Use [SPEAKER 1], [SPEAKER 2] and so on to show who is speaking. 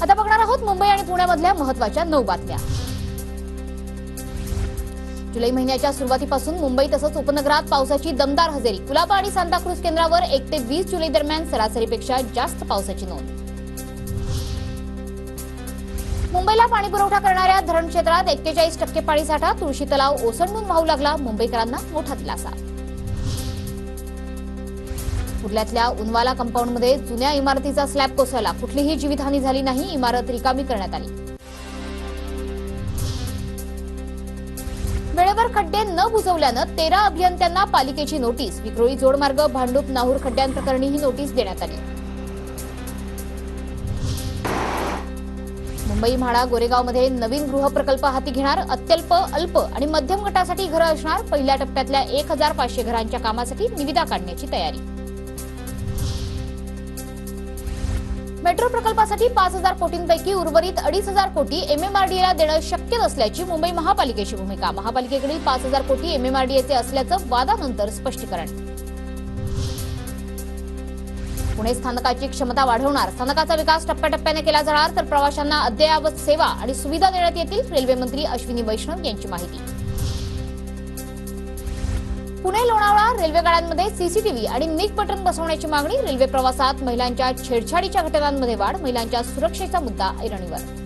[SPEAKER 1] आता बघणार आहोत मुंबई आणि पुण्यामधल्या महत्त्वाच्या 9 बातम्या। जुलै महिन्याच्या सुरुवातीपासून मुंबई तसंच उपनगरात पावसाची दमदार हजेरी। कुलाबा आणि सांताक्रूज केंद्रावर 1 ते 20 जुलै दरम्यान सरासरीपेक्षा जास्त पावसाची नोंद। मुंबईला पाणी पुरवठा करणाऱ्या धरण क्षेत्रात 41% पाणीसाठा। तुळशी तलाव ओसंडून वाहू लागला, मुंबईकरांना मोठा दिलासा। कुर्ल्यातल्या उनवाला कंपाऊंडमध्ये जुन्या इमारतीचा स्लॅब कोसळला, कुठलीही जीवितहानी झाली नाही, इमारत रिकामी करण्यात आली। वेळेवर खड्डे न बुजवल्यानं 13 अभियंत्यांना पालिकेची नोटीस। विक्रोळी जोडमार्ग भांडूप नाहूर खड्ड्यांप्रकरणी ही नोटीस देण्यात आली। मुंबई म्हाडा गोरेगावमध्ये नवीन गृहप्रकल्प हाती घेणार। अत्यल्प, अल्प आणि मध्यम गटासाठी घरं असणार। पहिल्या टप्प्यातल्या 1500 घरांच्या कामासाठी निविदा काढण्याची तयारी। मेट्रो प्रकल्पासाठी 5000 कोटींपैकी उर्वरित 2500 कोटी एमएमआरडीएला देणं शक्य नसल्याची मुंबई महापालिकेची भूमिका। महापालिकेकडील 5000 कोटी एमएमआरडीएचे असल्याचं वादानंतर स्पष्टीकरण। पुणे स्थानकाची क्षमता वाढवणार। स्थानकाचा विकास टप्प्याटप्प्याने केला जाणार, तर प्रवाशांना अद्ययावत सेवा आणि सुविधा देण्यात येतील। रेल्वे मंत्री अश्विनी वैष्णव यांची माहिती। पुणे लोणावळा रेल्वे गाड्यांमध्ये सीसीटीव्ही आणि नीट बटन बसवण्याची मागणी। रेल्वे प्रवासात महिलांच्या छेडछाडीच्या घटनांमध्ये वाढ। महिलांच्या सुरक्षेचा मुद्दा ऐरणीवर।